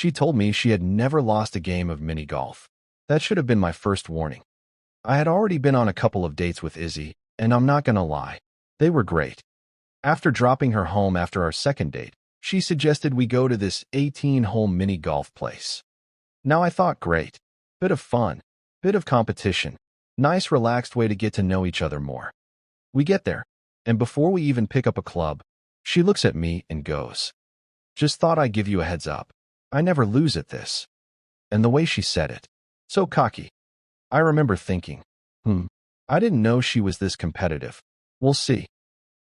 She told me she had never lost a game of mini golf. That should have been my first warning. I had already been on a couple of dates with Izzy, and I'm not gonna lie, they were great. After dropping her home after our second date, she suggested we go to this 18-hole mini golf place. Now I thought, great. Bit of fun, bit of competition, nice relaxed way to get to know each other more. We get there, and before we even pick up a club, she looks at me and goes, "Just thought I'd give you a heads up. I never lose at this." And the way she said it, so cocky. I remember thinking, I didn't know she was this competitive. We'll see.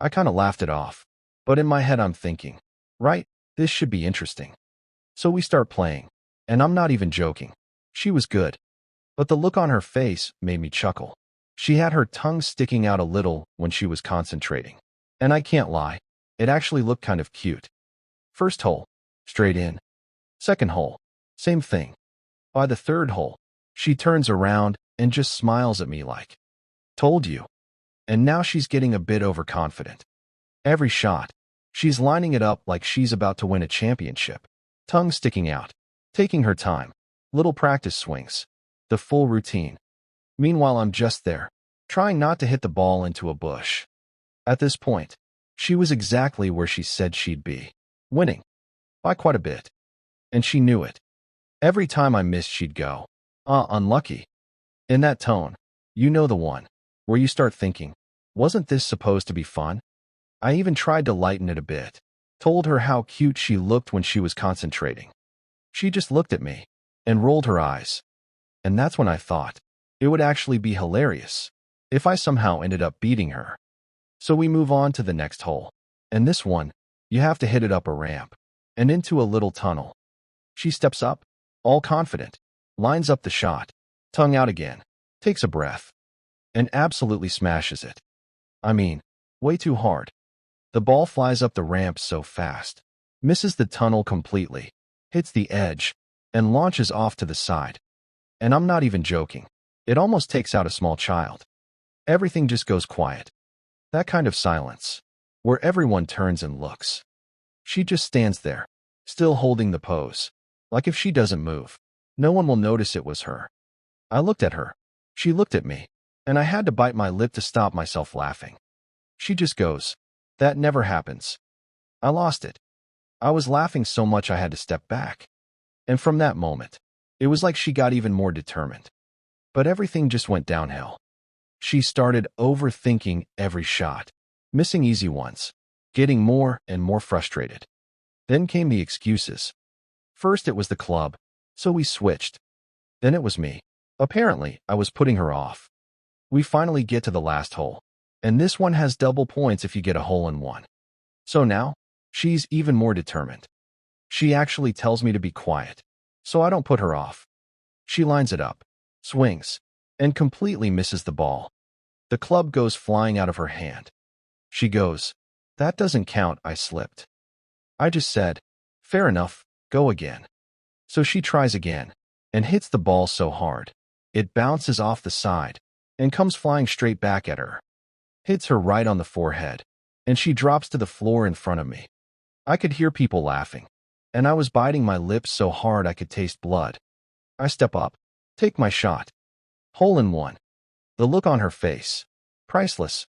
I kind of laughed it off, but in my head I'm thinking, right, this should be interesting. So we start playing, and I'm not even joking. She was good, but the look on her face made me chuckle. She had her tongue sticking out a little when she was concentrating. And I can't lie, it actually looked kind of cute. First hole, straight in. Second hole, same thing. By the third hole, she turns around and just smiles at me like, "Told you." And now she's getting a bit overconfident. Every shot, she's lining it up like she's about to win a championship. Tongue sticking out, taking her time, little practice swings, the full routine. Meanwhile, I'm just there, trying not to hit the ball into a bush. At this point, she was exactly where she said she'd be, winning, by quite a bit. And she knew it. Every time I missed, she'd go, unlucky. In that tone, you know the one, where you start thinking, wasn't this supposed to be fun? I even tried to lighten it a bit, told her how cute she looked when she was concentrating. She just looked at me and rolled her eyes. And that's when I thought it would actually be hilarious if I somehow ended up beating her. So we move on to the next hole. And this one, you have to hit it up a ramp and into a little tunnel. She steps up, all confident, lines up the shot, tongue out again, takes a breath, and absolutely smashes it. I mean, way too hard. The ball flies up the ramp so fast, misses the tunnel completely, hits the edge, and launches off to the side. And I'm not even joking. It almost takes out a small child. Everything just goes quiet. That kind of silence, where everyone turns and looks. She just stands there, still holding the pose, like if she doesn't move, no one will notice it was her. I looked at her. She looked at me, and I had to bite my lip to stop myself laughing. She just goes, "That never happens." I lost it. I was laughing so much I had to step back. And from that moment, it was like she got even more determined. But everything just went downhill. She started overthinking every shot, missing easy ones, getting more and more frustrated. Then came the excuses. First it was the club, so we switched. Then it was me. Apparently, I was putting her off. We finally get to the last hole, and this one has double points if you get a hole in one. So now, she's even more determined. She actually tells me to be quiet, so I don't put her off. She lines it up, swings, and completely misses the ball. The club goes flying out of her hand. She goes, "That doesn't count," I slipped. I just said, "Fair enough, go again." So she tries again, and hits the ball so hard, it bounces off the side, and comes flying straight back at her. Hits her right on the forehead, and she drops to the floor in front of me. I could hear people laughing, and I was biting my lips so hard I could taste blood. I step up, take my shot. Hole in one. The look on her face, priceless.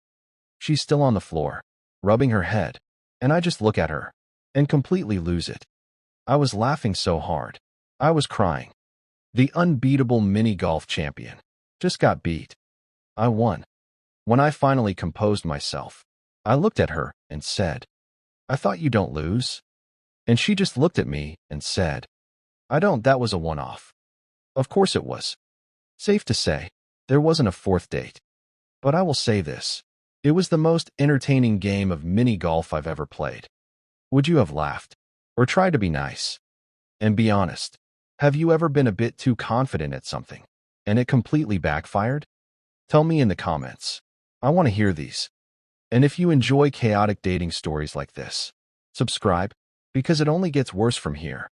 She's still on the floor, rubbing her head, and I just look at her, and completely lose it. I was laughing so hard. I was crying. The unbeatable mini golf champion just got beat. I won. When I finally composed myself, I looked at her and said, "I thought you don't lose." And she just looked at me and said, "I don't, that was a one-off." Of course it was. Safe to say, there wasn't a fourth date. But I will say this, it was the most entertaining game of mini golf I've ever played. Would you have laughed? Or tried to be nice? And be honest, have you ever been a bit too confident at something, and it completely backfired? Tell me in the comments. I want to hear these. And if you enjoy chaotic dating stories like this, subscribe, because it only gets worse from here.